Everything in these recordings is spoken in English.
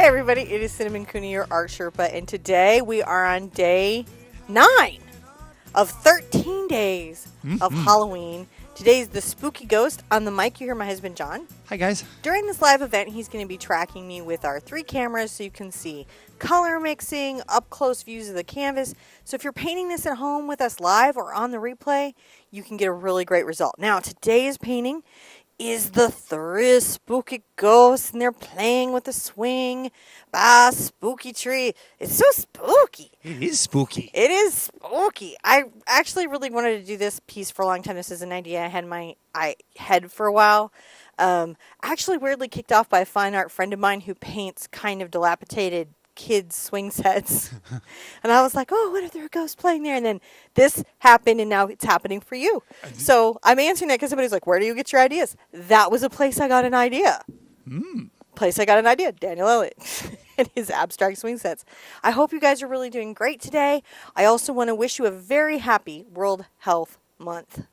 Hey everybody, it is Cinnamon Cooney, your art Sherpa, and today we are on day 9 of 13 days of Halloween. Today's the Spooky Ghost. On the mic, you hear my husband John. Hi guys. During this live event, he's going to be tracking me with our 3 cameras so you can see color mixing, up close views of the canvas. So if you're painting this at home with us live or on the replay, you can get a really great result. Now, today's painting is the 3 spooky ghosts, and they're playing with the swing by a spooky tree. It's so spooky. It is spooky. It is spooky. I actually really wanted to do this piece for a long time. This is an idea I had in my head for a while. Actually weirdly kicked off by a fine art friend of mine who paints kind of dilapidated kids swing sets. And I was like, oh, what if there are ghosts playing there? And then this happened, and now it's happening for you. So I'm answering that because somebody's like, where do you get your ideas? That was a place I got an idea. Place I got an idea. Daniel Elliott and his abstract swing sets. I hope you guys are really doing great today. I also want to wish you a very happy World Health Month.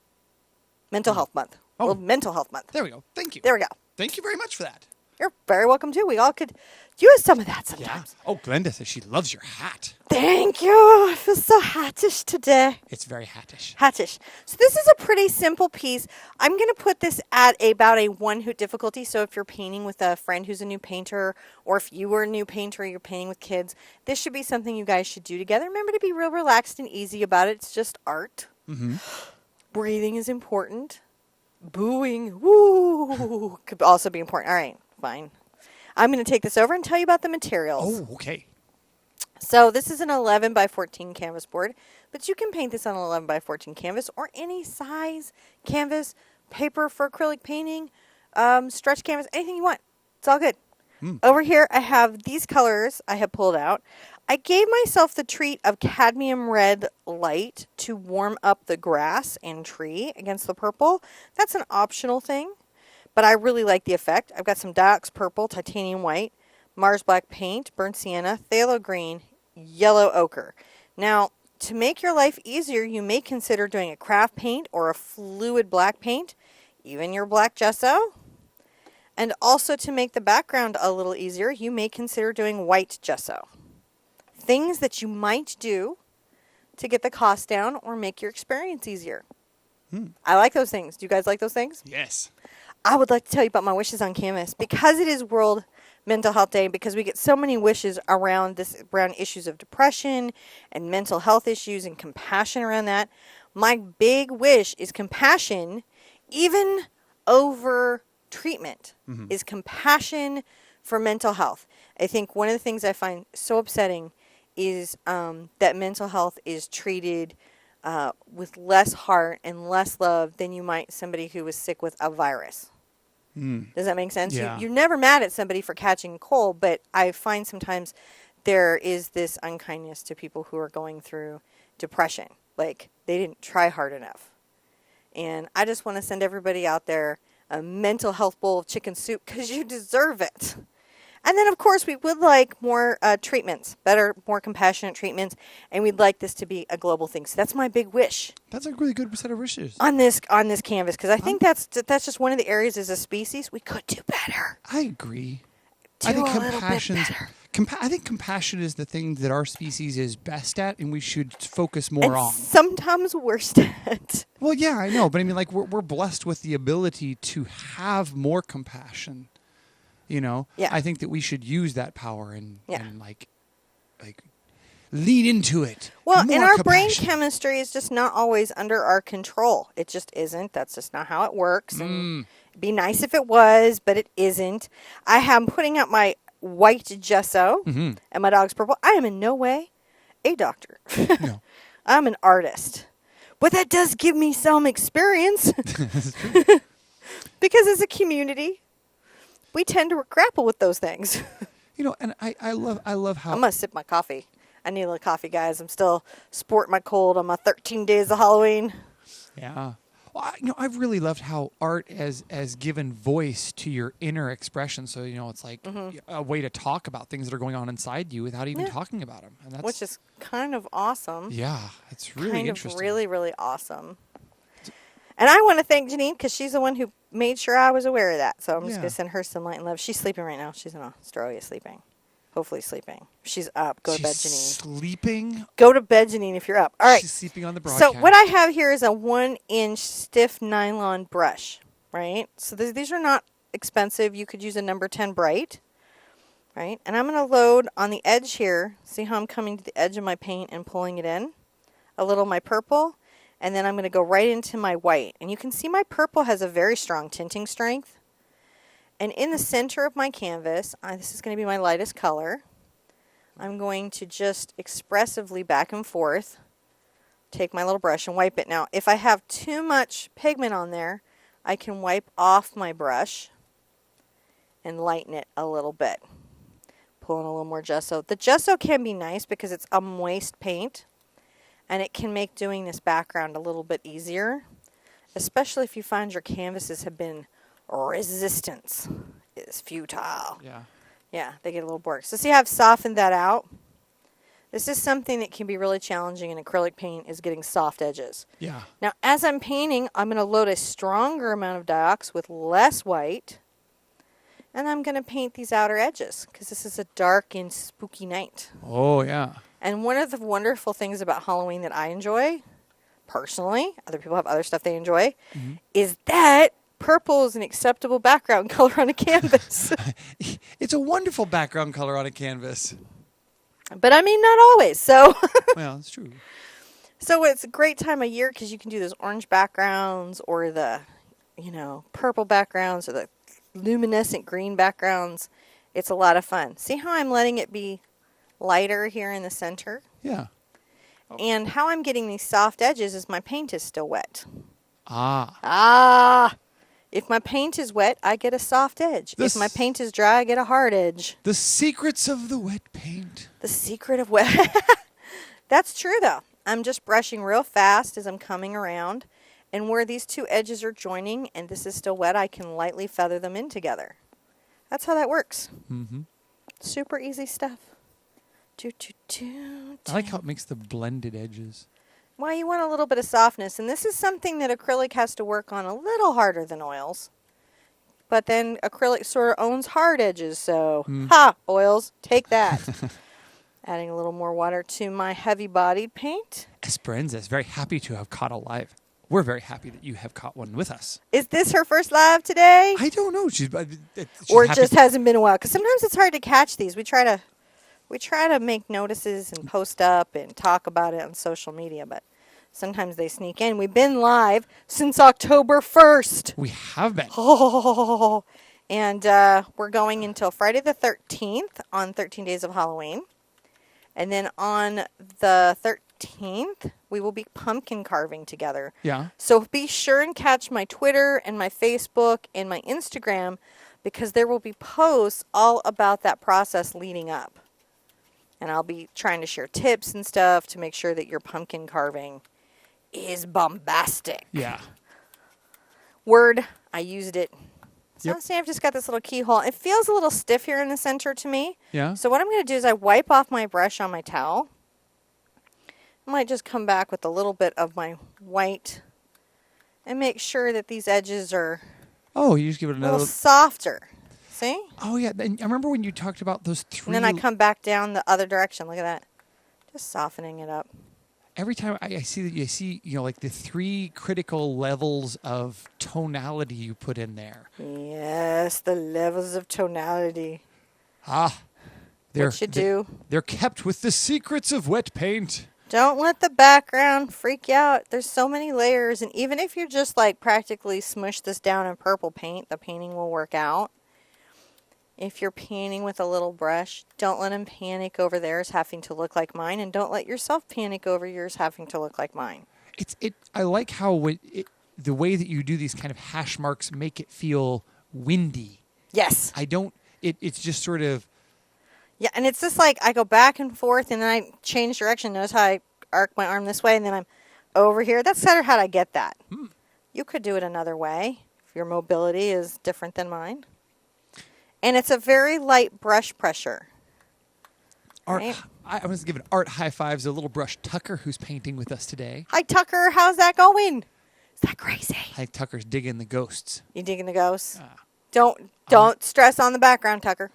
Mental Health Month. Oh. World Mental Health Month. There we go. Thank you. There we go. Thank you very much for that. You're very welcome too. We all could use some of that sometimes. Yeah. Oh, Glenda says she loves your hat. Thank you. I feel so hattish today. It's very hattish. Hattish. So this is a pretty simple piece. I'm going to put this at about a 1 hoot difficulty. So if you're painting with a friend who's a new painter, or if you were a new painter, you're painting with kids, this should be something you guys should do together. Remember to be real relaxed and easy about it. It's just art. Breathing is important. Booing, woo, could also be important. All right, fine. I'm going to take this over and tell you about the materials. Oh, okay. So this is an 11 by 14 canvas board, but you can paint this on an 11 by 14 canvas or any size canvas, paper for acrylic painting, stretch canvas, anything you want. It's all good. Over here, I have these colors I have pulled out. I gave myself the treat of cadmium red light to warm up the grass and tree against the purple. That's an optional thing, but I really like the effect. I've got some Diox purple, titanium white, Mars black paint, burnt sienna, phthalo green, yellow ochre. Now, to make your life easier, you may consider doing a craft paint or a fluid black paint, even your black gesso. And also to make the background a little easier, you may consider doing white gesso. Things that you might do to get the cost down or make your experience easier. I like those things. Do you guys like those things? Yes. I would like to tell you about my wishes on canvas. Because it is World Mental Health Day, because we get so many wishes around issues of depression and mental health issues and compassion around that, my big wish is compassion, even over treatment, is compassion for mental health. I think one of the things I find so upsetting is that mental health is treated with less heart and less love than you might somebody who was sick with a virus. Does that make sense? Yeah. You're never mad at somebody for catching a cold, but I find sometimes there is this unkindness to people who are going through depression. Like, they didn't try hard enough. And I just want to send everybody out there a mental health bowl of chicken soup because you deserve it. And then, of course, we would like more treatments, better, more compassionate treatments, and we'd like this to be a global thing. So that's my big wish. That's a really good set of wishes. On this canvas, because I think that's just one of the areas as a species we could do better. I agree. Do I think a little bit better. I think compassion is the thing that our species is best at, and we should focus more on. Sometimes worst at. Well, yeah, I know, but I mean, like, we're blessed with the ability to have more compassion. You know, Yeah. I think that we should use that power and like lean into it. Well, More and our brain compassion. chemistry is just not always under our control. It just isn't. That's just not how it works. And it'd be nice if it was, but it isn't. I am putting out my white gesso and my dog's purple. I am in no way a doctor. No. I'm an artist. But that does give me some experience. Because as a community, we tend to grapple with those things. You know, and I love how I'm going to sip my coffee. I need a little coffee, guys. I'm still sporting my cold on my 13 days of Halloween. Yeah. Well, I've really loved how art has given voice to your inner expression. So, it's like a way to talk about things that are going on inside you without even talking about them. And that's, Which is kind of awesome. yeah, it's really kind interesting. of really, really awesome. And I want to thank Janine because she's the one who made sure I was aware of that. So I'm just going to send her some light and love. She's sleeping right now. She's in Australia sleeping. hopefully sleeping. If she's up, go to bed, She's Janine. sleeping. Go to bed, Janine, if you're up. All right. She's sleeping on the So broadcast. what I have here is a 1-inch stiff nylon brush, right? So these are not expensive. You could use a number 10 bright, right? And I'm going to load on the edge here. See how I'm coming to the edge of my paint and pulling it in? A little of my purple, and then I'm going to go right into my white. And you can see my purple has a very strong tinting strength. And in the center of my canvas, this is going to be my lightest color. I'm going to just expressively back and forth take my little brush and wipe it. Now, if I have too much pigment on there, I can wipe off my brush and lighten it a little bit. Pull in a little more gesso. The gesso can be nice because it's a moist paint, and it can make doing this background a little bit easier, especially if you find your canvases have been resistance is futile. Yeah. Yeah, they get a little bored. So see how I've softened that out? This is something that can be really challenging in acrylic paint, is getting soft edges. Yeah. Now, as I'm painting, I'm going to load a stronger amount of diox with less white, and I'm going to paint these outer edges because this is a dark and spooky night. Oh, yeah. And one of the wonderful things about Halloween that I enjoy, personally, other people have other stuff they enjoy, is that purple is an acceptable background color on a canvas. It's a wonderful background color on a canvas. But I mean, not always. So, Well, it's true. so it's a great time of year because you can do those orange backgrounds or the, purple backgrounds or the luminescent green backgrounds. It's a lot of fun. See how I'm letting it be lighter here in the center? Yeah. And how I'm getting these soft edges is my paint is still wet. Ah. If my paint is wet, I get a soft edge. This- If my paint is dry, I get a hard edge. The secrets of the wet paint. The secret of wet. That's true, though. I'm just brushing real fast as I'm coming around. And where these two edges are joining and this is still wet, I can lightly feather them in together. That's how that works. Mm-hmm. Super easy stuff. I like how it makes the blended edges. Well, you want a little bit of softness, and this is something that acrylic has to work on a little harder than oils. But then acrylic sort of owns hard edges, so ha, oils, take that. Adding a little more water to my heavy-bodied paint. Esperanza is very happy to have caught a live. We're very happy that you have caught one with us. Is this her first live today? I don't know. She's Or it happy. just hasn't been a while? Because sometimes it's hard to catch these. We try to make notices and post up and talk about it on social media, but sometimes they sneak in. We've been live since October 1st. We have been. Oh, and we're going until Friday the 13th on 13 Days of Halloween. And then on the 13th, we will be pumpkin carving together. Yeah. So be sure and catch my Twitter and my Facebook and my Instagram because there will be posts all about that process leading up. And I'll be trying to share tips and stuff to make sure that your pumpkin carving is bombastic. Yeah. Word, I used it. So Yep. see, I've just got this little keyhole. It feels a little stiff here in the center to me. Yeah. So what I'm going to do is I wipe off my brush on my towel. I might just come back with a little bit of my white and make sure that these edges are Oh, you just give it a another. little softer. See? Oh yeah. I remember when you talked about those three. And then I come back down the other direction. Look at that. Just softening it up. Every time I see that, you see, like the three critical levels of tonality you put in there. Yes, the levels of tonality. Ah. What you do. They're kept with the secrets of wet paint. Don't let the background freak you out. There's so many layers, and even if you just like practically smush this down in purple paint, the painting will work out. If you're painting with a little brush, don't let them panic over theirs having to look like mine, and don't let yourself panic over yours having to look like mine. I like how the way that you do these kind of hash marks make it feel windy. Yes. It's just sort of. Yeah, and it's just like I go back and forth, and then I change direction. Notice how I arc my arm this way, and then I'm over here. That's sort of how I get that. You could do it another way if your mobility is different than mine. And it's a very light brush pressure. Art, Right. I was giving Art high fives to little brush Tucker, who's painting with us today. Hi, Tucker. How's that going? Is that crazy? Hi, Tucker's digging the ghosts. You digging the ghosts? Ah. Don't stress on the background, Tucker.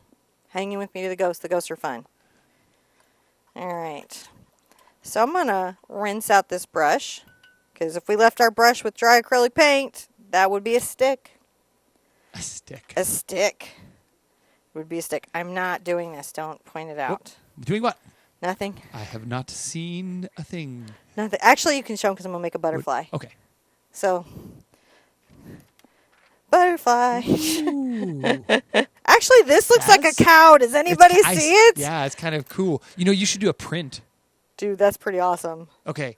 hanging with me to the ghosts. The ghosts are fun. All right. So I'm going to rinse out this brush, because if we left our brush with dry acrylic paint, that would be a stick. A stick. A stick. It would be a stick. I'm not doing this. Don't point it out. Doing what? Nothing. I have not seen a thing. Nothing. Actually, you can show them because I'm going to make a butterfly. Okay. So, butterfly. Actually, this looks like a cow. Does anybody see it? Yeah, it's kind of cool. You know, you should do a print. Dude, that's pretty awesome. Okay.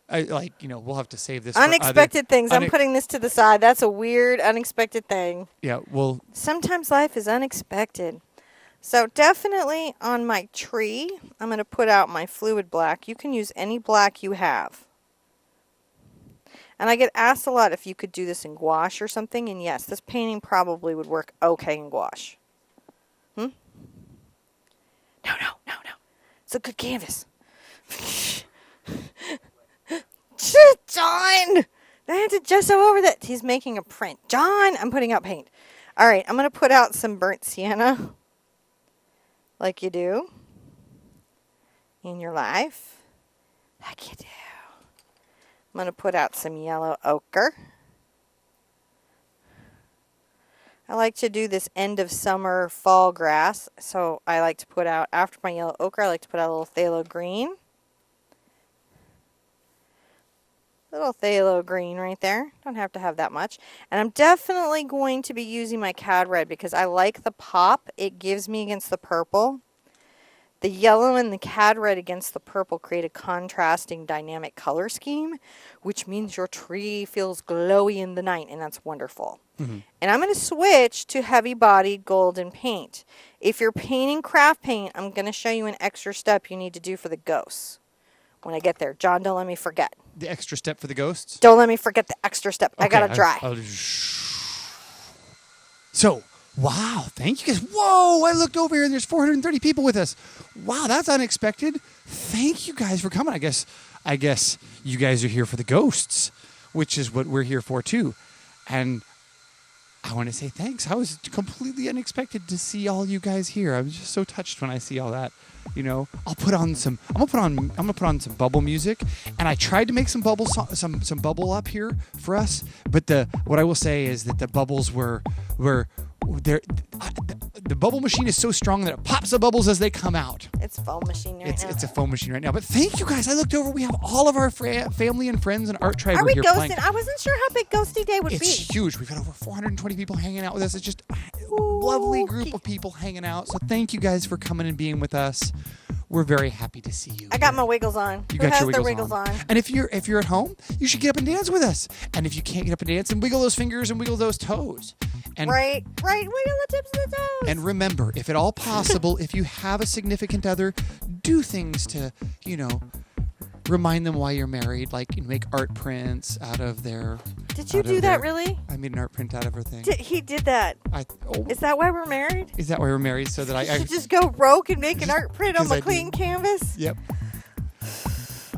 We'll have to save this Unexpected for things. I'm putting this to the side. That's a weird, unexpected thing. Yeah, well. Sometimes life is unexpected. So definitely on my tree, I'm going to put out my fluid black. You can use any black you have. And I get asked a lot if you could do this in gouache or something. And yes, this painting probably would work okay in gouache. No. It's a good canvas. John! I had to gesso over that. He's making a print. John, I'm putting out paint. All right, I'm going to put out some burnt sienna. Like you do in your life. Like you do. I'm going to put out some yellow ochre. I like to do this end of summer fall grass. So I like to put out, after my yellow ochre, I like to put out a little phthalo green. Little phthalo green right there. Don't have to have that much. And I'm definitely going to be using my cad red because I like the pop it gives me against the purple. The yellow and the cad red against the purple create a contrasting dynamic color scheme, which means your tree feels glowy in the night, and that's wonderful. Mm-hmm. And I'm going to switch to heavy-bodied golden paint. If you're painting craft paint, I'm going to show you an extra step you need to do for the ghosts when I get there. John, don't let me forget. The extra step for the ghosts? Don't let me forget the extra step. Okay, I got to dry. So, wow, thank you guys. Whoa, I looked over here and there's 430 people with us. Wow, that's unexpected. Thank you guys for coming. I guess you guys are here for the ghosts, which is what we're here for too. And I want to say thanks. I was completely unexpected to see all you guys here. I was just so touched when I see all that. You know, I'm gonna put on some bubble music, and I tried to make some bubble some bubble up here for us. But what I will say is that the bubbles were there. The bubble machine is so strong that it pops the bubbles as they come out. It's a foam machine right now. It's a foam machine right now. But thank you guys. I looked over. We have all of our family and friends and art tribe. Are we here ghosting? playing. I wasn't sure how big Ghosty Day would be. It's huge. We've got over 420 people hanging out with us. It's just a lovely group of people hanging out. So thank you guys for coming and being with us. We're very happy to see you. I got my wiggles on. You Who got has your their wiggles on? And if you're at home, you should get up and dance with us. And if you can't get up and dance, then wiggle those fingers and wiggle those toes. And right. Wiggle the tips of the toes. And remember, if at all possible, if you have a significant other, do things to, remind them why you're married, like make art prints out of their. Did you do that really? I made an art print out of her thing. He did that. Is that why we're married? Is that why we're married? So that I should just go rogue and make an art print on my clean canvas? Yep.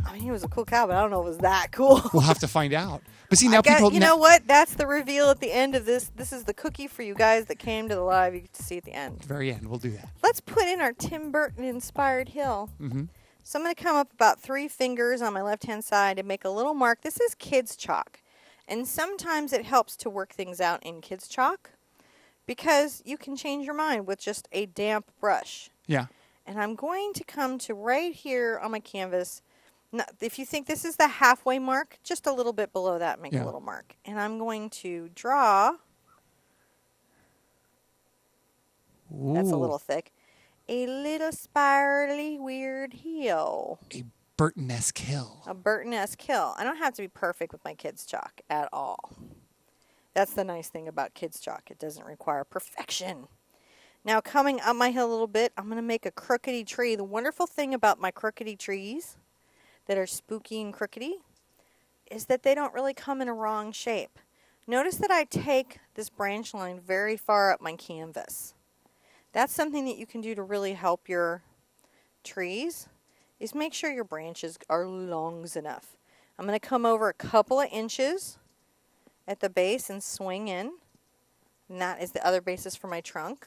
I mean, he was a cool cow, but I don't know if it was that cool. We'll have to find out. But see, now people. You know what? That's the reveal at the end of this. This is the cookie for you guys that came to the live. You get to see at the end. Very end. We'll do that. Let's put in our Tim Burton inspired hill. Mm-hmm. So I'm going to come up about 3 fingers on my left-hand side and make a little mark. This is kids' chalk. And sometimes it helps to work things out in kids' chalk because you can change your mind with just a damp brush. Yeah. And I'm going to come to right here on my canvas. Now, if you think this is the halfway mark, just a little bit below that, make a little mark. And I'm going to draw. Ooh. That's a little thick. A little spirally weird hill. A Burton-esque hill. A Burton-esque hill. I don't have to be perfect with my kids' chalk at all. That's the nice thing about kids' chalk. It doesn't require perfection. Now, coming up my hill a little bit, I'm going to make a crookedy tree. The wonderful thing about my crookedy trees that are spooky and crookedy is that they don't really come in a wrong shape. Notice that I take this branch line very far up my canvas. That's something that you can do to really help your trees, is make sure your branches are long enough. I'm going to come over a couple of inches at the base and swing in. And that is the other basis for my trunk.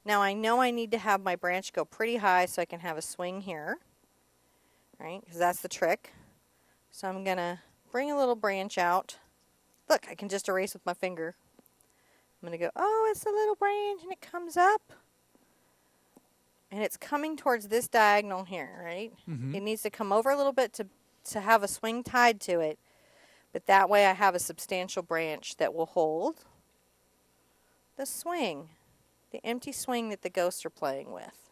Now I know I need to have my branch go pretty high so I can have a swing here, right? Because that's the trick. So I'm going to bring a little branch out. Look, I can just erase with my finger. I'm going to go, oh, it's a little branch, and it comes up. And it's coming towards this diagonal here, right? Mm-hmm. It needs to come over a little bit to have a swing tied to it. But that way I have a substantial branch that will hold the swing, the empty swing that the ghosts are playing with.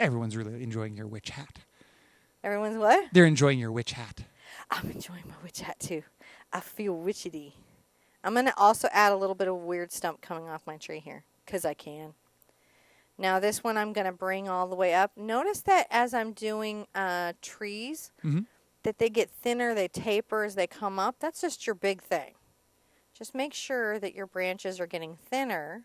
Everyone's really enjoying your witch hat. Everyone's what? They're enjoying your witch hat. I'm enjoying my witch hat too. I feel witchetty. I'm going to also add a little bit of weird stump coming off my tree here, because I can. Now this one I'm going to bring all the way up. Notice that as I'm doing trees, Mm-hmm. that they get thinner, they taper as they come up. That's just your big thing. Just make sure that your branches are getting thinner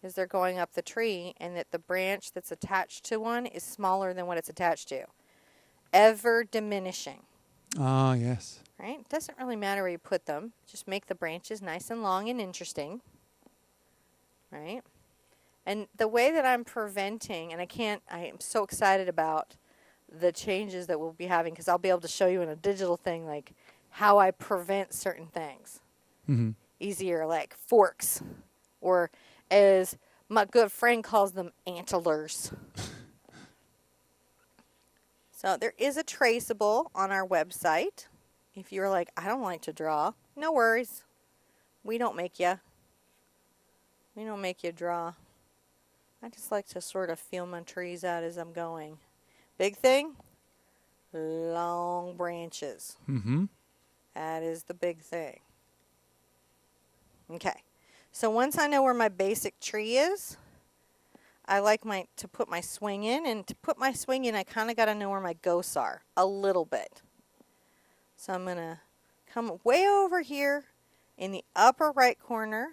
as they're going up the tree, and that the branch that's attached to one is smaller than what it's attached to. Ever diminishing. Oh, yes. Right? It doesn't really matter where you put them. Just make the branches nice and long and interesting. Right? And the way that I'm preventing, and I am so excited about the changes that we'll be having, because I'll be able to show you in a digital thing, like how I prevent certain things. Mm-hmm. Easier, like forks, or as my good friend calls them, antlers. So there is a traceable on our website. If you're like, I don't like to draw, no worries. We don't make you. We don't make you draw. I just like to sort of feel my trees out as I'm going. Big thing, long branches. Mm-hmm. That is the big thing. Okay. So once I know where my basic tree is, I like to put my swing in. And to put my swing in, I kind of got to know where my ghosts are a little bit. So I'm going to come way over here in the upper right corner,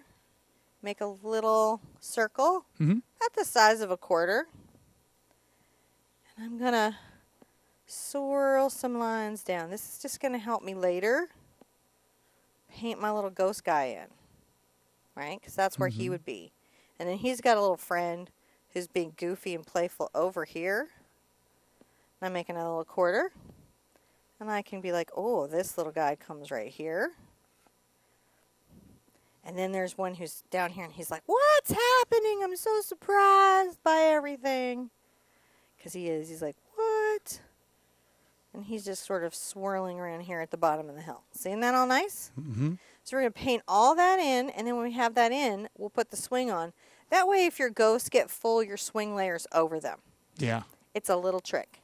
make a little circle at the size of a quarter. And I'm going to swirl some lines down. This is just going to help me later paint my little ghost guy in, right? Because that's where he would be. And then he's got a little friend who's being goofy and playful over here. And I'm making a little quarter. And I can be like, oh, this little guy comes right here. And then there's one who's down here, and he's like, what's happening? I'm so surprised by everything. Because he is. He's like, what? And he's just sort of swirling around here at the bottom of the hill. Seeing that all nice? Mm-hmm. So we're going to paint all that in, and then when we have that in, we'll put the swing on. That way, if your ghosts get full, your swing layers over them. Yeah. It's a little trick.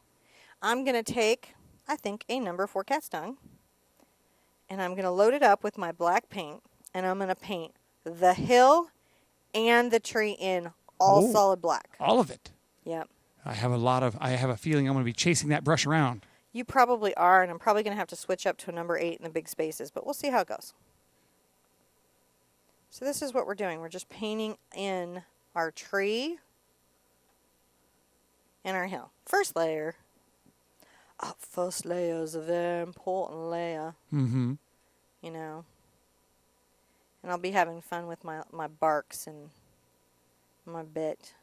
I'm going to take, I think, a number 4 cat's tongue, and I'm going to load it up with my black paint, and I'm going to paint the hill and the tree in all solid black. All of it. Yep. I have a feeling I'm going to be chasing that brush around. You probably are, and I'm probably going to have to switch up to a number 8 in the big spaces, but we'll see how it goes. So this is what we're doing. We're just painting in our tree and our hill. First layer. First layer is a very important layer. Mm-hmm. You know. And I'll be having fun with my barks and my bit.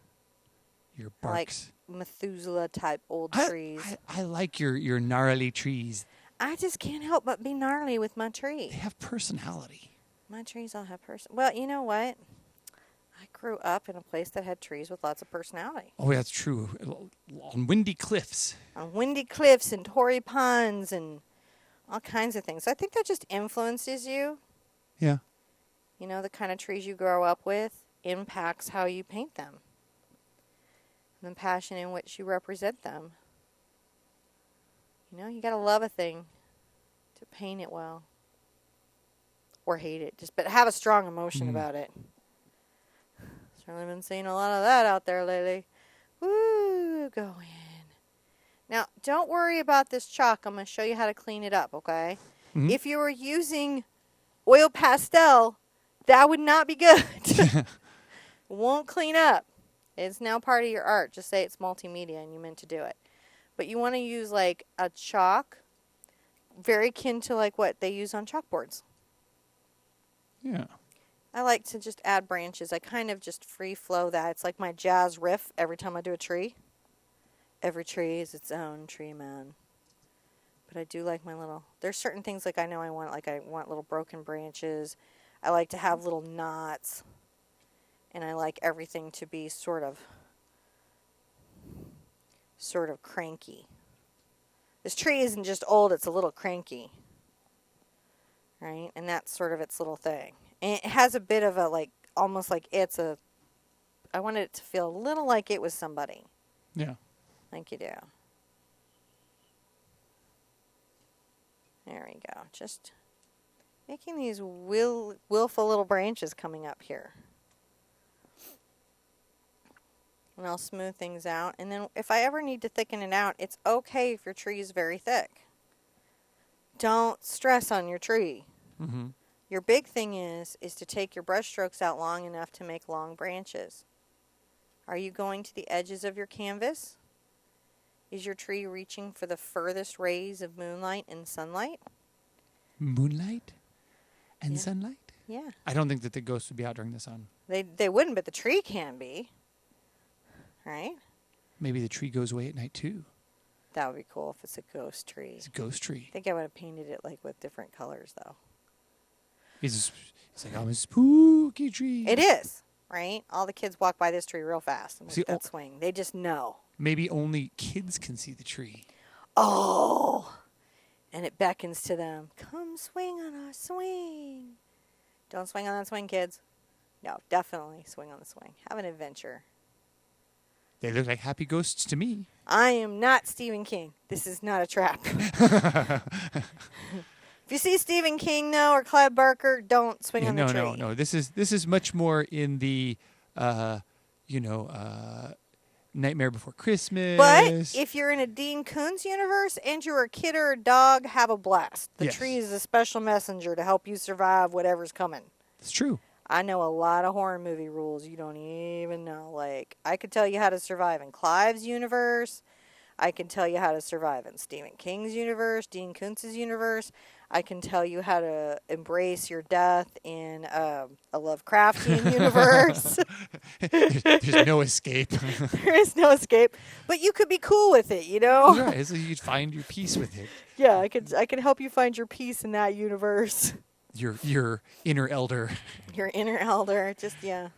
Your I like barks. Methuselah type old trees. I like your gnarly trees. I just can't help but be gnarly with my tree. They have personality. My trees all have Well, you know what? I grew up in a place that had trees with lots of personality. Oh, that's true. On windy cliffs. On windy cliffs and Torrey ponds and all kinds of things. I think that just influences you. Yeah. You know, the kind of trees you grow up with impacts how you paint them. And the passion in which you represent them. You know, you got to love a thing to paint it well. Or hate it. But have a strong emotion about it. Certainly been seeing a lot of that out there lately. Woo, go in. Now, don't worry about this chalk. I'm going to show you how to clean it up, okay? Mm-hmm. If you were using oil pastel, that would not be good. Won't clean up. It's now part of your art. Just say it's multimedia and you meant to do it. But you want to use like a chalk, very akin to like what they use on chalkboards. Yeah. I like to just add branches. I kind of just free flow that. It's like my jazz riff every time I do a tree. Every tree is its own tree, man. But I do like my little, there's certain things like I know I want, like I want little broken branches. I like to have little knots. And I like everything to be sort of cranky. This tree isn't just old, it's a little cranky. Right? And that's sort of its little thing. And it has a bit of a, like, almost like it's a, I wanted it to feel a little like it was somebody. Yeah. Like you do. There we go. Just making these willful little branches coming up here. And I'll smooth things out. And then if I ever need to thicken it out, it's okay if your tree is very thick. Don't stress on your tree. Mm-hmm. Your big thing is to take your brush strokes out long enough to make long branches. Are you going to the edges of your canvas? Is your tree reaching for the furthest rays of moonlight and sunlight? Moonlight and sunlight? Yeah. I don't think that the ghosts would be out during the sun. They wouldn't, but the tree can be. Right? Maybe the tree goes away at night too. That would be cool if it's a ghost tree. It's a ghost tree. I think I would have painted it like with different colors though. It's like, I'm a spooky tree. It is, right? All the kids walk by this tree real fast and See, make that swing. They just know. Maybe only kids can see the tree. Oh! And it beckons to them. Come swing on our swing. Don't swing on that swing, kids. No, definitely swing on the swing. Have an adventure. They look like happy ghosts to me. I am not Stephen King. This is not a trap. If you see Stephen King, though, or Clive Barker, don't swing on the tree. No. This is much more in the, Nightmare Before Christmas. But if you're in a Dean Koontz universe and you're a kid or a dog, have a blast. The tree is a special messenger to help you survive whatever's coming. It's true. I know a lot of horror movie rules you don't even know. Like, I could tell you how to survive in Clive's universe. I can tell you how to survive in Stephen King's universe, Dean Koontz's universe. I can tell you how to embrace your death in a Lovecraftian universe. There's no escape. There is no escape. But you could be cool with it, you know? Right, so you'd find your peace with it. Yeah, I could help you find your peace in that universe. Your inner elder. Your inner elder. Just, yeah.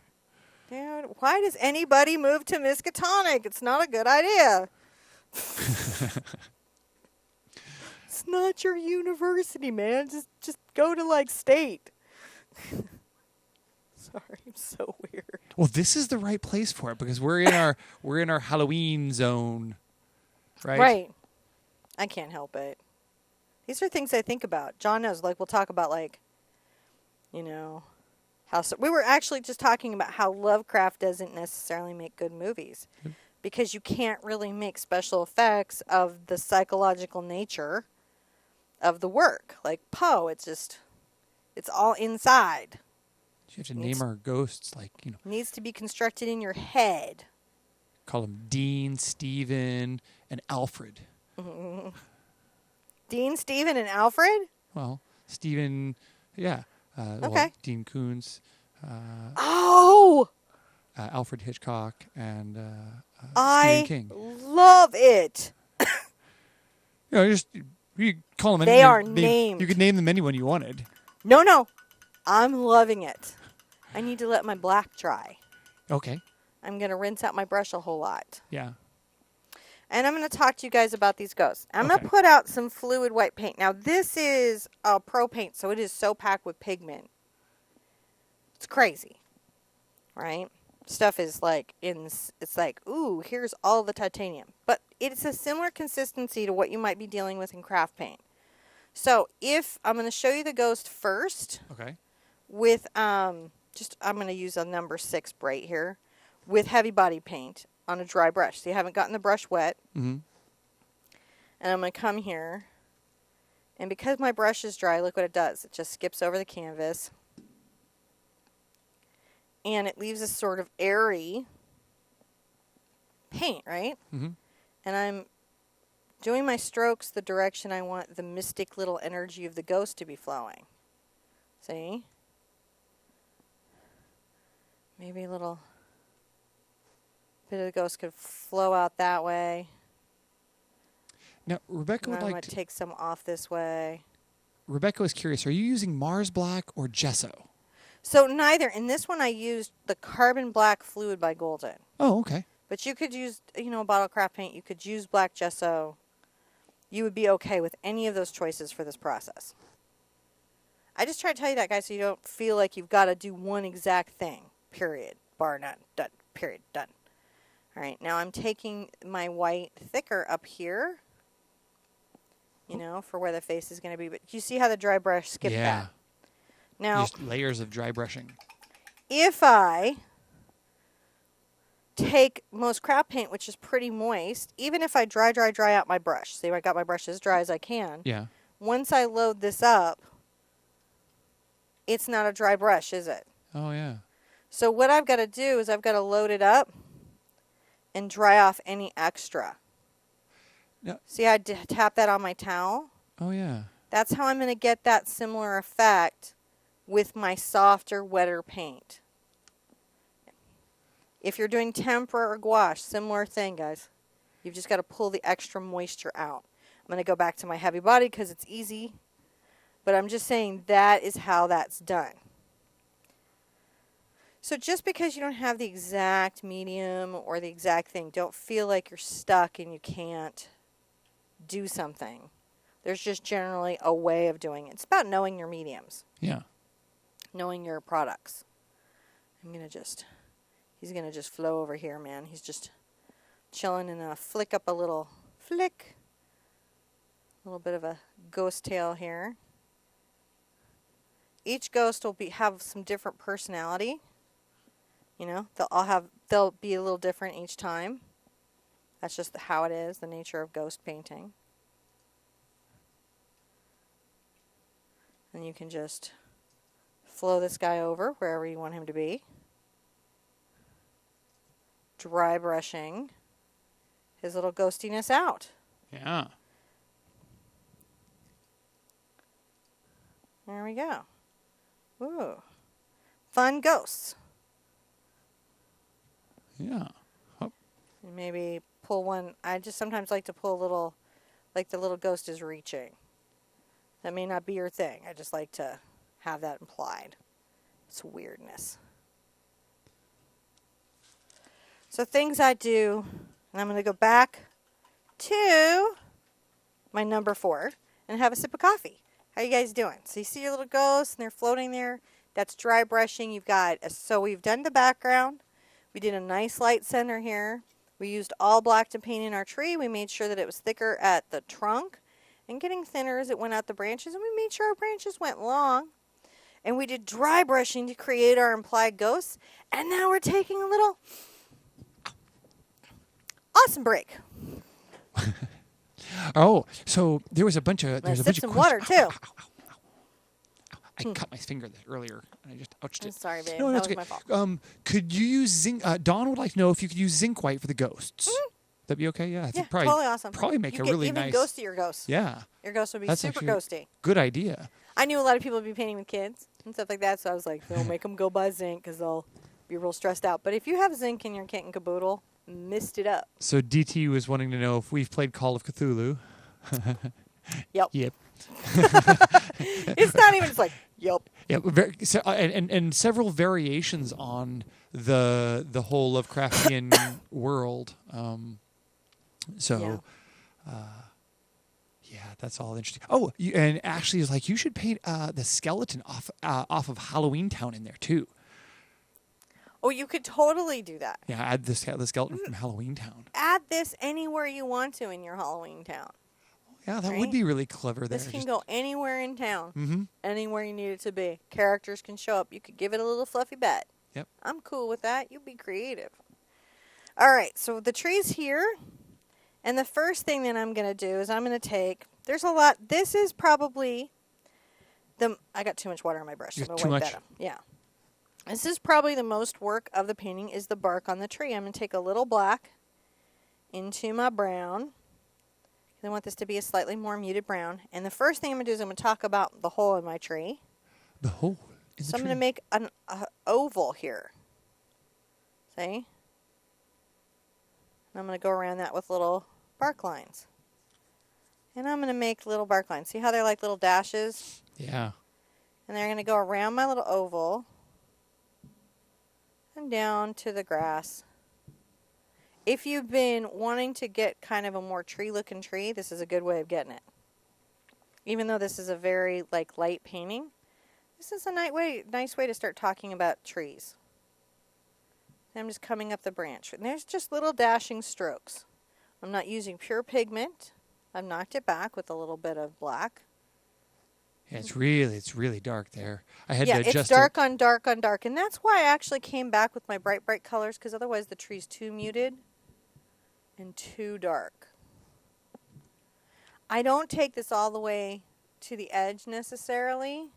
Dude, why does anybody move to Miskatonic? It's not a good idea. It's not your university, man. Just go to, like, state. Sorry, I'm so weird. Well, this is the right place for it because we're in our Halloween zone. Right? Right. I can't help it. These are things I think about. John knows, like, we'll talk about, like, you know, we were actually just talking about how Lovecraft doesn't necessarily make good movies. Because you can't really make special effects of the psychological nature of the work. Like Poe, it's all inside. You have to name our ghosts like, Needs to be constructed in your head. Call them Dean, Stephen, and Alfred. Mm-hmm. Dean, Stephen, and Alfred? Well, Stephen, yeah. Okay. Well, Dean Koontz. Alfred Hitchcock and Stephen King. Love it. You call them. They are named. You could name them anyone you wanted. No. I'm loving it. I need to let my black dry. Okay. I'm going to rinse out my brush a whole lot. Yeah. And I'm going to talk to you guys about these ghosts. I'm going to put out some fluid white paint. Now, this is pro paint, so it is so packed with pigment. It's crazy. Right? Stuff is like, it's like, ooh, here's all the titanium. But it's a similar consistency to what you might be dealing with in craft paint. So, I'm going to show you the ghost first. Okay. With, I'm going to use a number 6 bright here. With heavy body paint on a dry brush. So you haven't gotten the brush wet. Mm-hmm. And I'm going to come here. And because my brush is dry, look what it does. It just skips over the canvas. And it leaves a sort of airy paint, right? Mm-hmm. And I'm doing my strokes the direction I want the mystic little energy of the ghost to be flowing. See? maybe a little bit of the ghost could flow out that way. Now, Rebecca And would I'm like going to take some off this way. Rebecca was curious, are you using Mars Black or gesso? So neither. In this one, I used the Carbon Black Fluid by Golden. Oh, okay. But you could use, bottle craft paint. You could use black gesso. You would be okay with any of those choices for this process. I just try to tell you that, guys, so you don't feel like you've got to do one exact thing. Period. Bar none. Done. Period. Done. All right. Now I'm taking my white thicker up here. For where the face is going to be. But you see how the dry brush skipped that? Now, just layers of dry brushing. If I take most craft paint, which is pretty moist, even if I dry out my brush, see, I got my brush as dry as I can. Yeah. Once I load this up, it's not a dry brush, is it? Oh, yeah. So what I've got to do is I've got to load it up and dry off any extra. No. See, I tap that on my towel. Oh, yeah. That's how I'm going to get that similar effect with my softer, wetter paint. If you're doing tempera or gouache, similar thing, guys. You've just got to pull the extra moisture out. I'm going to go back to my heavy body because it's easy. But I'm just saying that is how that's done. So just because you don't have the exact medium or the exact thing, don't feel like you're stuck and you can't do something. There's just generally a way of doing it. It's about knowing your mediums. Yeah. Knowing your products. He's going to just flow over here, man. He's just chilling and flick up a little flick. A little bit of a ghost tail here. Each ghost will have some different personality. They'll be a little different each time. That's just how it is, the nature of ghost painting. And you can just flow this guy over wherever you want him to be. Dry brushing his little ghostiness out. Yeah. There we go. Ooh. Fun ghosts. Yeah. Oh. And maybe pull one. I just sometimes like to pull a little, like the little ghost is reaching. That may not be your thing. I just like to have that implied. It's weirdness. So things I do, and I'm going to go back to my number 4 and have a sip of coffee. How you guys doing? So you see your little ghosts and they're floating there. That's dry brushing. So we've done the background. We did a nice light center here. We used all black to paint in our tree. We made sure that it was thicker at the trunk and getting thinner as it went out the branches. And we made sure our branches went long. And we did dry brushing to create our implied ghosts. And now we're taking a little awesome break. Oh, so there was a bunch of Some water too. I cut my finger earlier, and I just ouched it. I'm sorry, babe. No, that that's was okay. my fault. Could you use zinc? Dawn would like to know if you could use zinc white for the ghosts. Mm-hmm. That'd be okay. Yeah, I think Yeah, probably totally awesome. Probably make you a get really even nice. ghosty your ghosts. Yeah, your ghost would be that's super actually ghosty. Good idea. I knew a lot of people would be painting with kids and stuff like that, so I was like, don't make them go buy zinc because they'll be real stressed out. But if you have zinc in your kit and caboodle, mist it up. So DT was wanting to know if we've played Call of Cthulhu. Yep. Yep. It's not even. It's like, yep. Yeah, and several variations on the whole Lovecraftian world. Yeah, that's all interesting. Oh, and Ashley is like, you should paint the skeleton off of Halloween Town in there too. Oh, you could totally do that. Yeah, add the skeleton from Halloween Town. Add this anywhere you want to in your Halloween town. Yeah, that Right? would be really clever there. This can go anywhere in town. Mm-hmm. Anywhere you need it to be. Characters can show up. You could give it a little fluffy bat. Yep. I'm cool with that. You be creative. All right, so the tree's here. And the first thing that I'm going to do is I'm going to take, there's a lot, this is probably, I got too much water on my brush. So I'm going to wipe that up. Yeah. This is probably the most work of the painting is the bark on the tree. I'm going to take a little black into my brown. I want this to be a slightly more muted brown. And the first thing I'm going to do is I'm going to talk about the hole in my tree. The hole in the So I'm tree. going to make an oval here. See? And I'm going to go around that with little bark lines. And I'm going to make little bark lines. See how they're like little dashes? Yeah. And they're going to go around my little oval and down to the grass. If you've been wanting to get kind of a more tree-looking tree, this is a good way of getting it. Even though this is a very light painting, this is a nice way to start talking about trees. I'm just coming up the branch. And there's just little dashing strokes. I'm not using pure pigment. I've knocked it back with a little bit of black. Yeah, it's really dark there. I had to Yeah, adjust it's dark on dark on dark. And that's why I actually came back with my bright colors, because otherwise the tree's too muted and too dark. I don't take this all the way to the edge necessarily.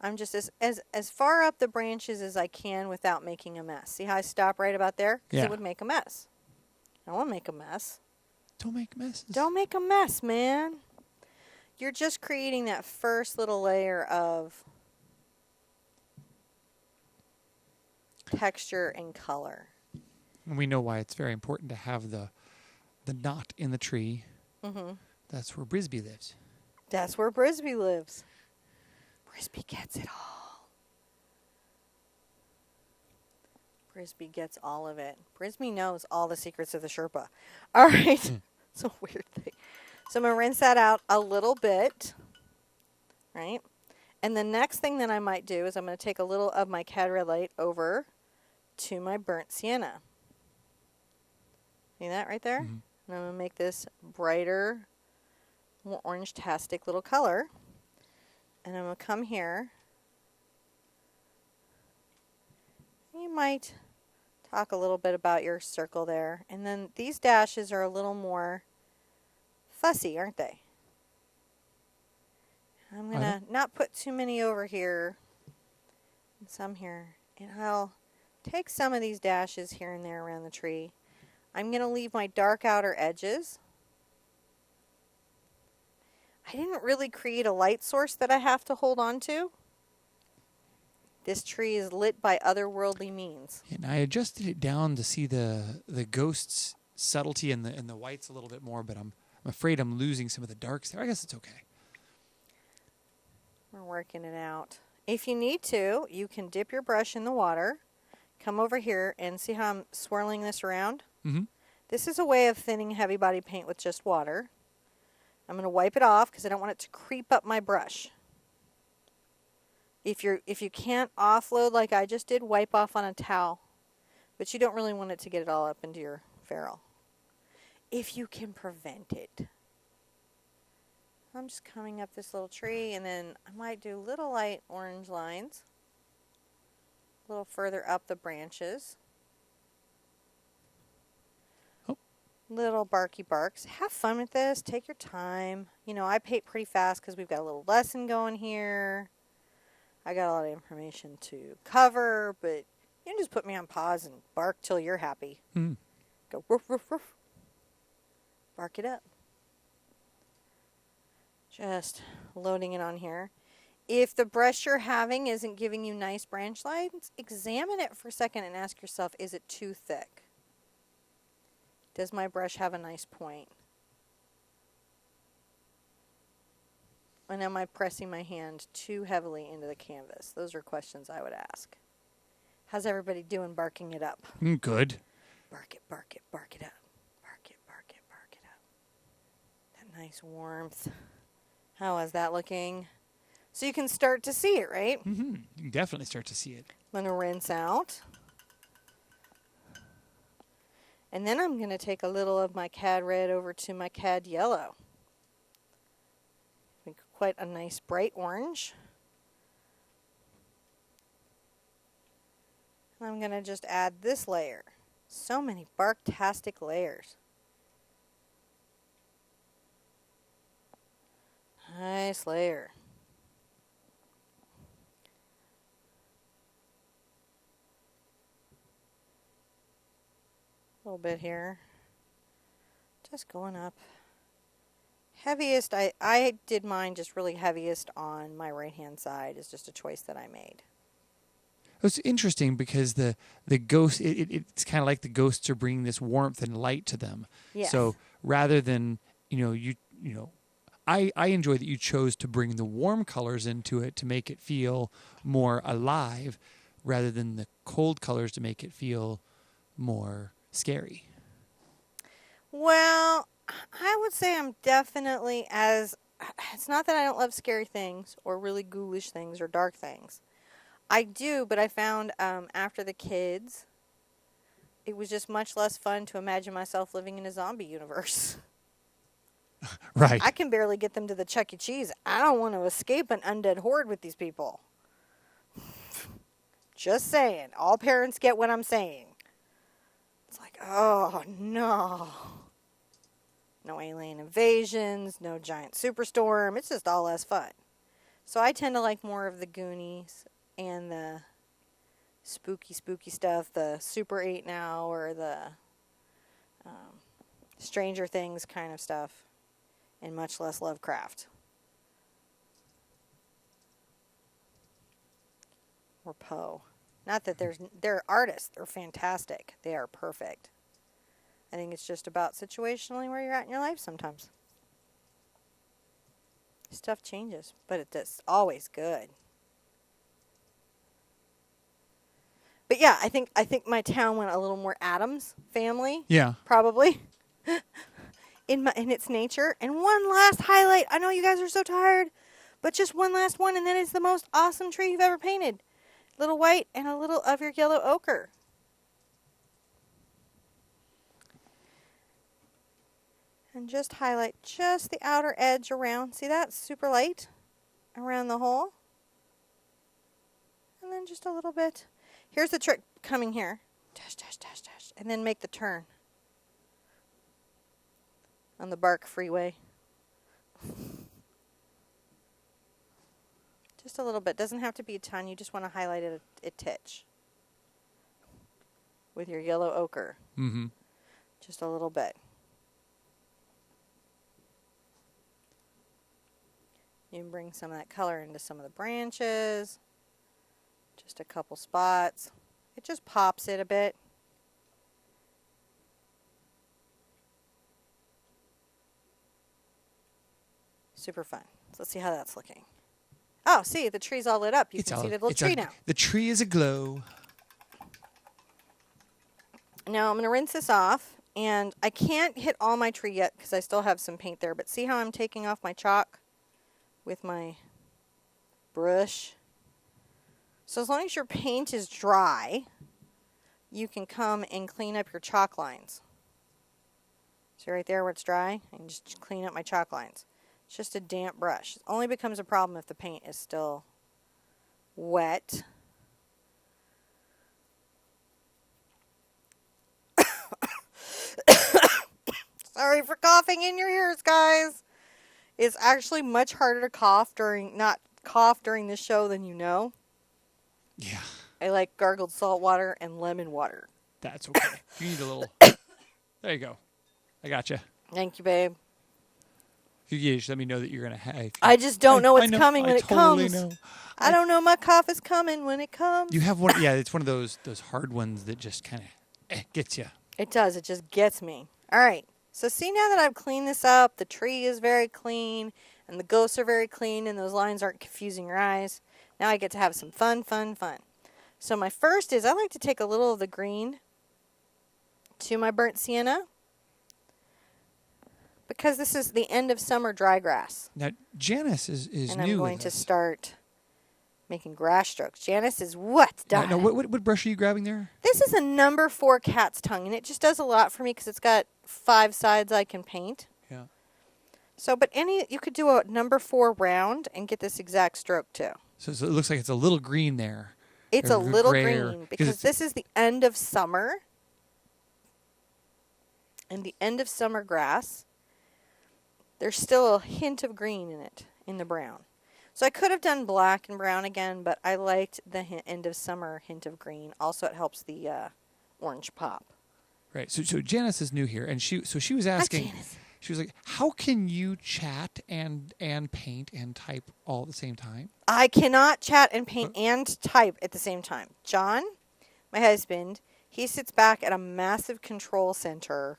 I'm just as far up the branches as I can without making a mess. See how I stop right about there? Because it would make a mess. I don't want to make a mess. Don't make messes. Don't make a mess, man. You're just creating that first little layer of texture and color. And we know why it's very important to have the knot in the tree. Mm-hmm. That's where Brisby lives. That's where Brisby lives. Brisby gets it all. Brisby gets all of it. Brisby knows all the secrets of the Sherpa. All right. It's a weird thing. So I'm going to rinse that out a little bit. Right? And the next thing that I might do is I'm going to take a little of my Cad Red Light over to my burnt sienna. See that right there? Mm-hmm. And I'm going to make this brighter, more orange-tastic little color. And I'm going to come here. You might talk a little bit about your circle there. And then these dashes are a little more fussy, aren't they? I'm going to not put too many over here and some here. And I'll take some of these dashes here and there around the tree. I'm going to leave my dark outer edges. I didn't really create a light source that I have to hold on to. This tree is lit by otherworldly means. And I adjusted it down to see the ghost's subtlety and the whites a little bit more, but I'm afraid I'm losing some of the darks there. I guess it's okay. We're working it out. If you need to, you can dip your brush in the water, come over here, and see how I'm swirling this around? Mm-hmm. This is a way of thinning heavy body paint with just water. I'm going to wipe it off because I don't want it to creep up my brush. If you can't offload like I just did, wipe off on a towel. But you don't really want it to get it all up into your ferrule. If you can prevent it. I'm just coming up this little tree, and then I might do little light orange lines. A little further up the branches. Little barky barks. Have fun with this. Take your time. You know, I paint pretty fast because we've got a little lesson going here. I got a lot of information to cover, but you can just put me on pause and bark till you're happy. Mm-hmm. Go woof, woof, woof. Bark it up. Just loading it on here. If the brush you're having isn't giving you nice branch lines, examine it for a second and ask yourself, is it too thick? Does my brush have a nice point? And am I pressing my hand too heavily into the canvas? Those are questions I would ask. How's everybody doing barking it up? Good. Bark it, bark it, bark it up. Bark it, bark it, bark it up. That nice warmth. How is that looking? So you can start to see it, right? Mm-hmm. You can definitely start to see it. I'm going to rinse out. And then I'm going to take a little of my Cad Red over to my Cad Yellow. Make quite a nice bright orange. And I'm going to just add this layer. So many bark-tastic layers. Nice layer. A little bit here. Just going up. Heaviest, I did mine just really heaviest on my right-hand side. It's just a choice that I made. It's interesting because the ghost it's kind of like the ghosts are bringing this warmth and light to them. Yes. So rather than I enjoy that you chose to bring the warm colors into it to make it feel more alive, rather than the cold colors to make it feel more scary. Well, I would say I'm definitely it's not that I don't love scary things or really ghoulish things or dark things. I do, but I found after the kids, it was just much less fun to imagine myself living in a zombie universe. Right. I can barely get them to the Chuck E. Cheese. I don't want to escape an undead horde with these people. Just saying. All parents get what I'm saying. It's like, oh, no. No alien invasions, no giant superstorm. It's just all less fun. So I tend to like more of the Goonies and the spooky stuff, the Super 8 Now or the Stranger Things kind of stuff, and much less Lovecraft. Or Poe. Not that they're artists. They're fantastic. They are perfect. I think it's just about situationally where you're at in your life sometimes. Stuff changes, but it's always good. But yeah, I think my town went a little more Addams Family. Yeah. Probably. in its nature. And one last highlight. I know you guys are so tired, but just one last one, and that is the most awesome tree you've ever painted. Little white and a little of your yellow ochre. And just highlight just the outer edge around. See that? Super light around the hole. And then just a little bit. Here's the trick coming here. Dash, dash, dash, dash. And then make the turn on the Bark Freeway. Just a little bit. Doesn't have to be a ton. You just want to highlight it a titch with your yellow ochre. Mm-hmm. Just a little bit. You can bring some of that color into some of the branches. Just a couple spots. It just pops it a bit. Super fun. So let's see how that's looking. Oh, see, the tree's all lit up. You can see the little tree now. The tree is aglow. Now I'm going to rinse this off. And I can't hit all my tree yet because I still have some paint there. But see how I'm taking off my chalk with my brush? So as long as your paint is dry, you can come and clean up your chalk lines. See right there where it's dry? I can just clean up my chalk lines. It's just a damp brush. It only becomes a problem if the paint is still wet. Sorry for coughing in your ears, guys. It's actually much harder to not cough during this show than you know. Yeah. I like gargled salt water and lemon water. That's okay. You need a little. There you go. I got you. Thank you, babe. You just let me know that you're gonna have. I just don't know what's coming when it totally comes. Know. I don't know my cough is coming when it comes. You have one. Yeah, it's one of those hard ones that just kind of gets you. It does. It just gets me. All right. So see, now that I've cleaned this up, the tree is very clean, and the ghosts are very clean, and those lines aren't confusing your eyes. Now I get to have some fun. So my first is I like to take a little of the green to my burnt sienna, because this is the end of summer dry grass. Now Janice is and new. I'm going to start making grass strokes. Janice is what? No, what brush are you grabbing there? This is a number 4 cat's tongue, and it just does a lot for me because it's got 5 sides I can paint. Yeah. So, but you could do a number 4 round and get this exact stroke too. So it looks like it's a little green there. It's a little green because this is the end of summer. And the end of summer grass, there's still a hint of green in it, in the brown. So I could have done black and brown again, but I liked the end of summer hint of green. Also, it helps the orange pop. Right. So Janice is new here, and she was asking. Hi, Janice. she was like, "How can you chat and paint and type all at the same time?" I cannot chat and paint and type at the same time. John, my husband, he sits back at a massive control center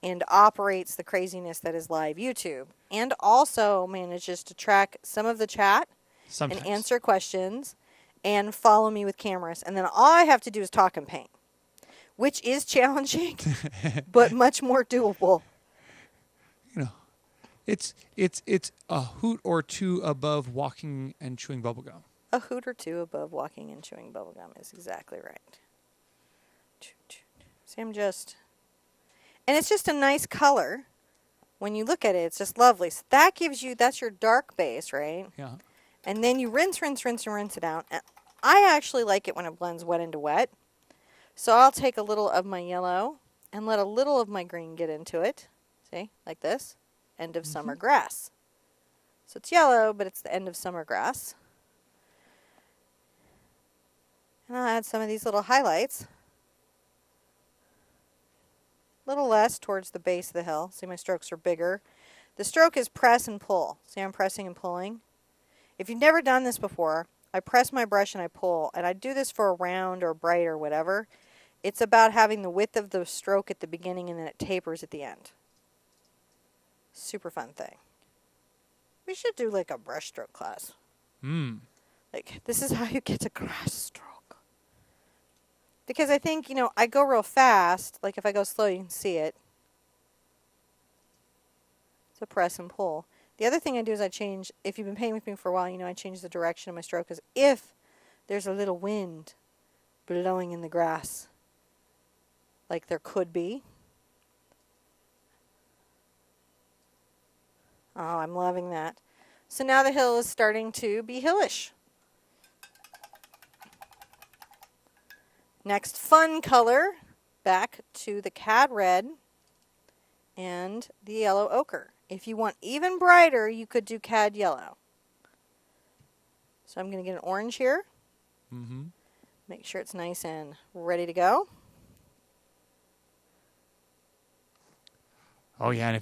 and operates the craziness that is live YouTube, and also manages to track some of the chat Sometimes. and answer questions and follow me with cameras. And then all I have to do is talk and paint, which is challenging, but much more doable. You know, it's a hoot or two above walking and chewing bubblegum. A hoot or two above walking and chewing bubblegum is exactly right. See, and it's just a nice color. When you look at it, it's just lovely. So that gives you, that's your dark base, right? Yeah. And then you rinse it out. And I actually like it when it blends wet into wet. So I'll take a little of my yellow and let a little of my green get into it. See, like this. End of summer grass. So it's yellow, but it's the end of summer grass. And I'll add some of these little highlights. A little less towards the base of the hill. See, my strokes are bigger. The stroke is press and pull. See, I'm pressing and pulling. If you've never done this before, I press my brush and I pull. And I do this for a round or bright or whatever. It's about having the width of the stroke at the beginning and then it tapers at the end. Super fun thing. We should do like a brush stroke class. Like, this is how you get to grass stroke. Because I think, I go real fast. Like, if I go slow, you can see it. So press and pull. The other thing I do is I change, if you've been painting with me for a while, I change the direction of my stroke. Because if there's a little wind blowing in the grass, like there could be. Oh, I'm loving that. So now the hill is starting to be hillish. Next fun color, back to the cad red and the yellow ochre. If you want even brighter, you could do cad yellow. So I'm going to get an orange here. Make sure it's nice and ready to go. Oh yeah, and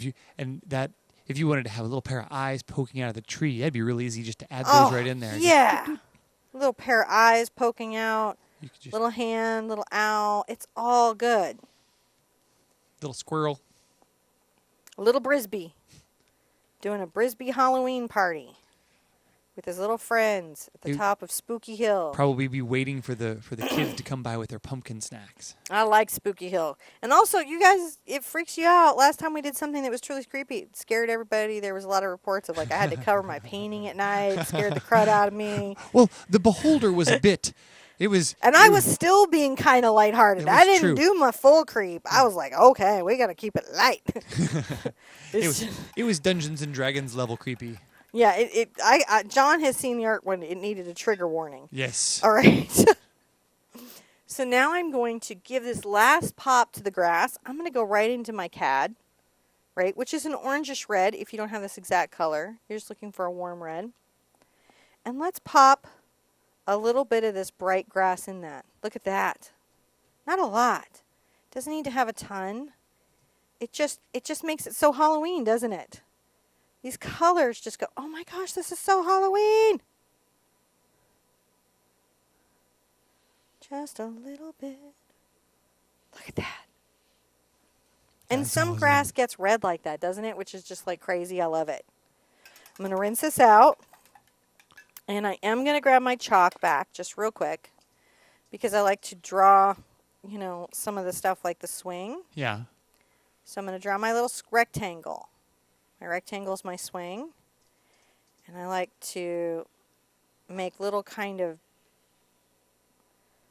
if you wanted to have a little pair of eyes poking out of the tree, that'd be really easy just to add those right in there. Yeah. A little pair of eyes poking out. You could just Little hand, little owl. It's all good. little squirrel. A little Brisby. Doing a Brisby Halloween party with his little friends at the top of Spooky Hill. Probably be waiting for the kids to come by with their pumpkin snacks. I like Spooky Hill. And also, you guys, it freaks you out. Last time we did something that was truly creepy. It scared everybody. There was a lot of reports of, like, I had to cover my painting at night. It scared the crud out of me. Well, the beholder was a bit. And I was still being kind of lighthearted. I didn't do my full creep. I was like, okay, we got to keep it light. It was Dungeons and Dragons level creepy. Yeah, John has seen the art when it needed a trigger warning. Yes. All right. So now I'm going to give this last pop to the grass. I'm going to go right into my cad, right, which is an orangish red if you don't have this exact color. You're just looking for a warm red. And let's pop a little bit of this bright grass in that. Look at that. Not a lot. Doesn't need to have a ton. It just makes it so Halloween, doesn't it? These colors just go, oh my gosh, this is so Halloween. Just a little bit. Look at that. And That's some awesome. grass gets red like that, doesn't it? Which is just like crazy. I love it. I'm going to rinse this out. And I am going to grab my chalk back just real quick because I like to draw, some of the stuff like the swing. Yeah. So I'm going to draw my little rectangle. My rectangle is my swing. And I like to make little kind of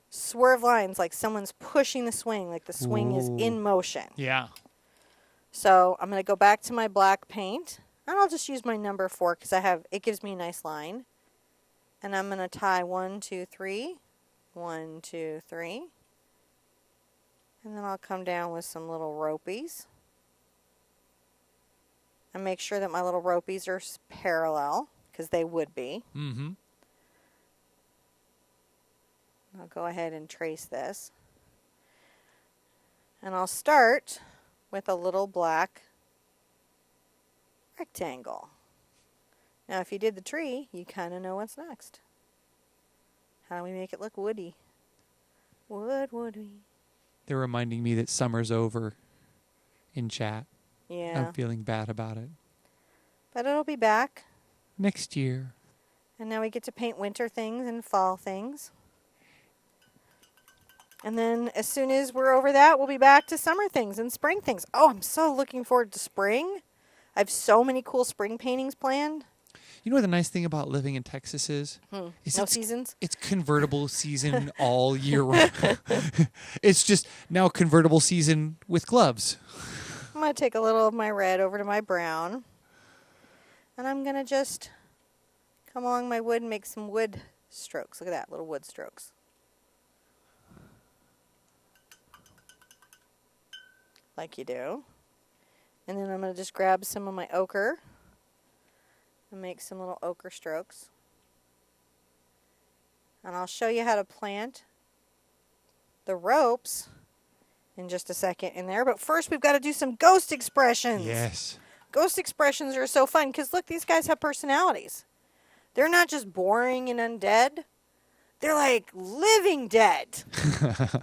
swerve lines like someone's pushing the swing, like the swing is in motion. Yeah. So I'm going to go back to my black paint. And I'll just use my number 4 because it gives me a nice line. And I'm going to tie 1, 2, 3, 1, 2, 3. And then I'll come down with some little ropies. And make sure that my little ropies are parallel, because they would be. Mm-hmm. I'll go ahead and trace this. And I'll start with a little black rectangle. Now, if you did the tree, you kind of know what's next. How do we make it look woody? Woody. They're reminding me that summer's over in chat. Yeah. I'm feeling bad about it. But it'll be back. Next year. And now we get to paint winter things and fall things. And then as soon as we're over that, we'll be back to summer things and spring things. Oh, I'm so looking forward to spring. I have so many cool spring paintings planned. You know what the nice thing about living in Texas is? No it's, seasons? It's convertible season all year round. It's just now convertible season with gloves. I'm going to take a little of my red over to my brown. And I'm going to just come along my wood and make some wood strokes. Look at that, little wood strokes. Like you do. And then I'm going to just grab some of my ochre and make some little ochre strokes. And I'll show you how to plant the ropes in just a second in there. But first we've got to do some ghost expressions. Yes. Ghost expressions are so fun because look, these guys have personalities. They're not just boring and undead. They're like living dead.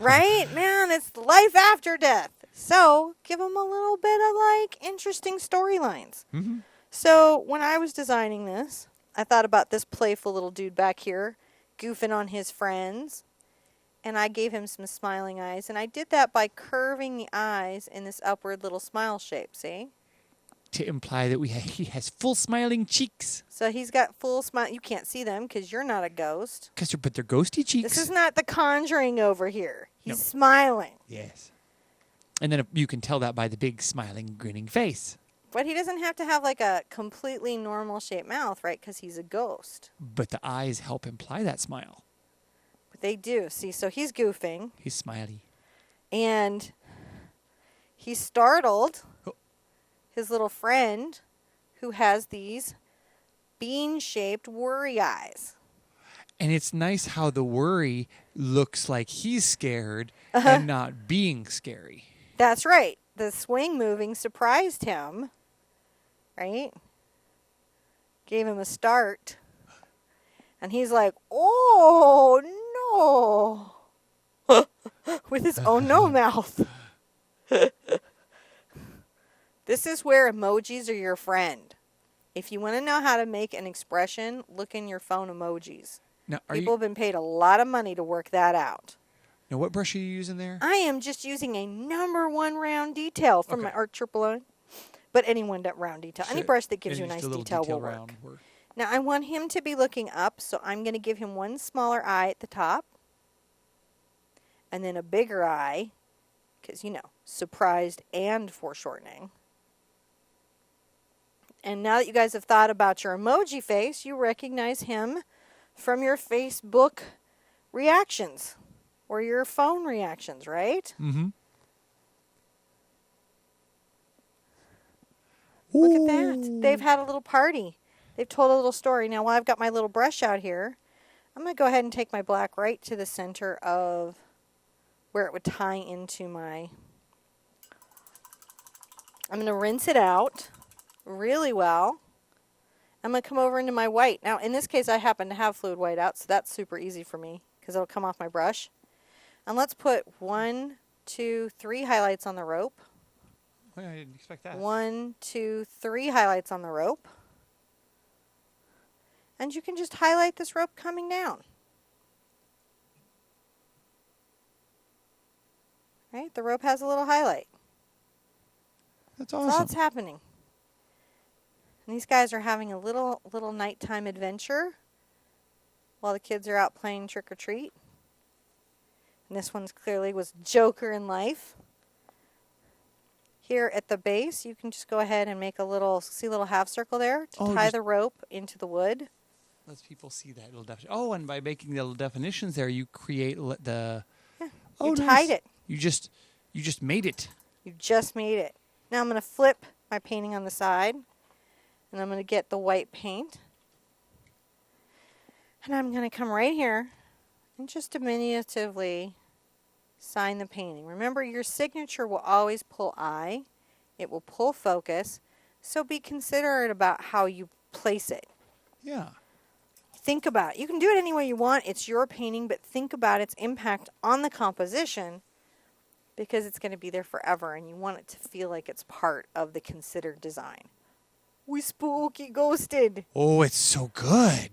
Right? Man, it's life after death. So give them a little bit of like interesting storylines. Mm-hmm. So when I was designing this, I thought about this playful little dude back here goofing on his friends. And I gave him some smiling eyes. And I did that by curving the eyes in this upward little smile shape, see? To imply that he has full smiling cheeks. So he's got full smile. You can't see them because you're not a ghost. But they're ghosty cheeks. This is not The Conjuring over here. He's No. smiling. Yes. And then you can tell that by the big smiling, grinning face. But he doesn't have to have like a completely normal shaped mouth, right? Because he's a ghost. But the eyes help imply that smile. But they do. See, so he's goofing. He's smiley. And he's startled Oh. his little friend who has these bean-shaped worry eyes. And it's nice how the worry looks like he's scared and not being scary. That's right. The swing moving surprised him, right? Gave him a start. And he's like, oh, no. With his oh, no mouth. This is where emojis are your friend. If you want to know how to make an expression, look in your phone emojis. Now, People have been paid a lot of money to work that out. Now, what brush are you using there? I am just using a #1 round detail from my ArtSherpa line. But any round detail. Any brush that gives you a nice detail will work. Now, I want him to be looking up, so I'm going to give him one smaller eye at the top. And then a bigger eye, because, you know, surprised and foreshortening. And now that you guys have thought about your emoji face, you recognize him from your Facebook reactions or your phone reactions, right? Mm-hmm. Look at that. They've had a little party. They've told a little story. Now, while I've got my little brush out here, I'm going to go ahead and take my black right to the center of where it would tie into my... I'm going to rinse it out really well. I'm going to come over into my white. Now, in this case, I happen to have fluid white out, so that's super easy for me because it'll come off my brush. And let's put 1, 2, 3 highlights on the rope. Well, I didn't expect that. 1, 2, 3 highlights on the rope. And you can just highlight this rope coming down. Right? The rope has a little highlight. That's That's awesome. all that's happening. And these guys are having a little nighttime adventure while the kids are out playing trick or treat. And this one's clearly was Joker in life. Here at the base, you can just go ahead and make a little, see a little half circle there to tie the rope into the wood. Lets people see that little definition. Oh, and by making the little definitions there, you create the... Yeah, oh, you nice. tied it. You just made it. You just made it. Now I'm going to flip my painting on the side. And I'm going to get the white paint. And I'm going to come right here and just diminutively sign the painting. Remember, your signature will always pull eye. It will pull focus. So be considerate about how you place it. Yeah. Think about it. You can do it any way you want. It's your painting, but think about its impact on the composition because it's going to be there forever and you want it to feel like it's part of the considered design. We spooky ghosted. Oh, it's so good.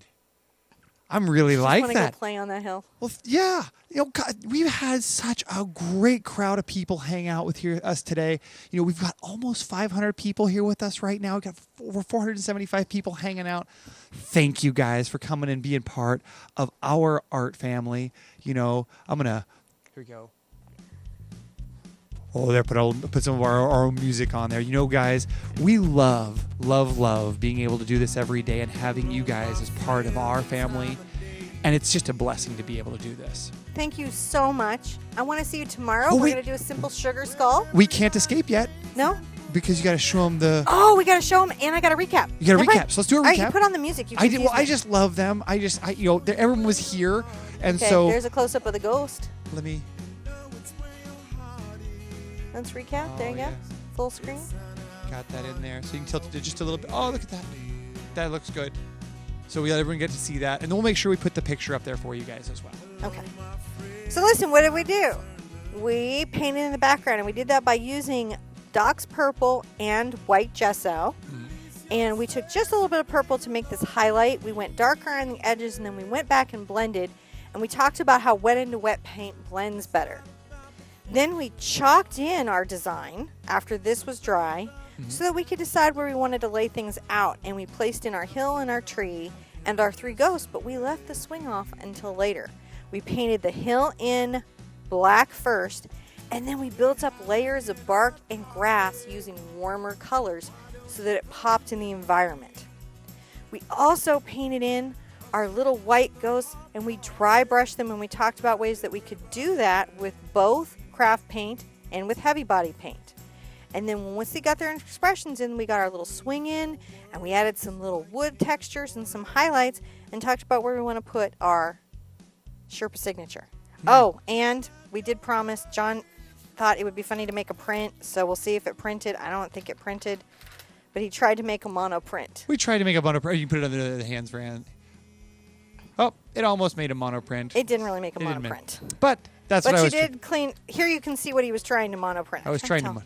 I'm really like Want to that. go play on that hill? Well, yeah. God, we've had such a great crowd of people hang out with us today. We've got almost 500 people here with us right now. We've got over 475 people hanging out. Thank you guys for coming and being part of our art family. I'm gonna. Here we go. Oh, there, put some of our own music on there. Guys, we love being able to do this every day and having you guys as part of our family. And it's just a blessing to be able to do this. Thank you so much. I want to see you tomorrow. Oh, We're wait. going to do a simple sugar skull. We can't escape yet No? because you got to show them the. Oh, we got to show them, and I got to recap. You got to Never recap. mind. So let's do a All right, recap. you put on the music. You I did. Well, confused I me. just love them. Everyone was here, and Okay, so there's a close-up of the ghost. let me. Let's recap. There you go. yeah. Full screen. Got that in there, so you can tilt it just a little bit. Oh, look at that. That looks good. So we let everyone get to see that, and then we'll make sure we put the picture up there for you guys as well. Okay. So listen, what did we do? We painted in the background, and we did that by using Doc's purple and white gesso. And we took just a little bit of purple to make this highlight. We went darker on the edges, and then we went back and blended. And we talked about how wet into wet paint blends better. Then we chalked in our design after this was dry so that we could decide where we wanted to lay things out. And we placed in our hill and our tree and our 3 ghosts, but we left the swing off until later. We painted the hill in black first, and then we built up layers of bark and grass using warmer colors so that it popped in the environment. We also painted in our little white ghosts, and we dry brushed them, and we talked about ways that we could do that with both craft paint and with heavy body paint. And then once they got their expressions in, we got our little swing in, and we added some little wood textures and some highlights, and talked about where we want to put our Sherpa signature. Oh, and we did promise, John thought it would be funny to make a print, so we'll see if it printed. I don't think it printed, but he tried to make a mono print. We tried to make a mono print. You can put it under the hands for hand. Oh, it almost made a mono print. It didn't really make a It mono didn't print. But that's But what I you was. did clean. Here you can see what he was trying to mono print. I was can't trying to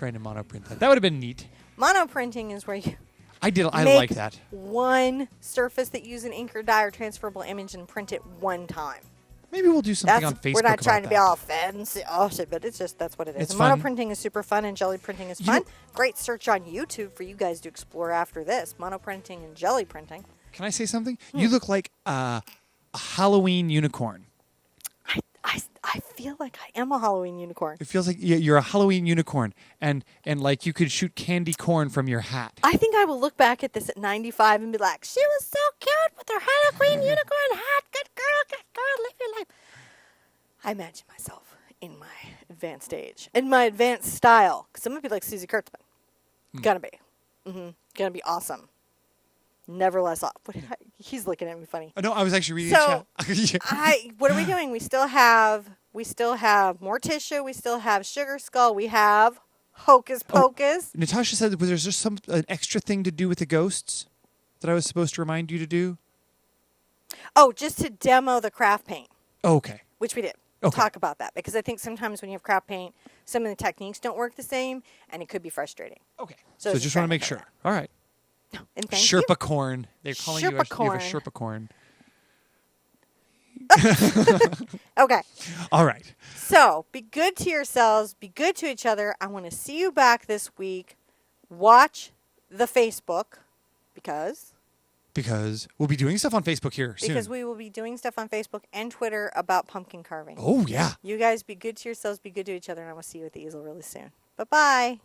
tell. mono print that. That would have been neat. Mono printing is where you I make like that. one surface that uses an ink or dye or transferable image and print it one time. Maybe we'll do something That's, on Facebook. we're not trying to about be that. all fancy, but it's just that's what it is. It's And mono fun. printing is super fun, and jelly printing is You fun. know- Great search on YouTube for you guys to explore after this. Mono printing and jelly printing. Can I say something? You look like a Halloween unicorn. I feel like I am a Halloween unicorn. It feels like you're a Halloween unicorn, and like you could shoot candy corn from your hat. I think I will look back at this at 95 and be like, she was so cute with her Halloween unicorn hat. Good girl, live your life. I imagine myself in my advanced age, in my advanced style, because I'm going to be like Susie Kurtzman. Gonna be. Gonna be awesome. Never less off. He's looking at me funny. Oh, no, I was actually reading So, the chat. what are we doing? We still have more tissue. We still have sugar skull. We have hocus pocus. Natasha said, was there just an extra thing to do with the ghosts that I was supposed to remind you to do? Oh, just to demo the craft paint, Oh, okay. which we did. Okay. Talk about that, because I think sometimes when you have craft paint, some of the techniques don't work the same, and it could be frustrating. Okay. So So just just want to trying to make cover sure. All right. And thank you. Sherpa corn. They're calling you a Sherpa Sherpa corn. Okay. All right. So, be good to yourselves. Be good to each other. I want to see you back this week. Watch the Facebook, because we'll be doing stuff on Facebook here soon. because we will be doing stuff on Facebook and Twitter about pumpkin carving. Oh, yeah. You guys be good to yourselves. Be good to each other, and I will see you at the easel really soon. Bye-bye.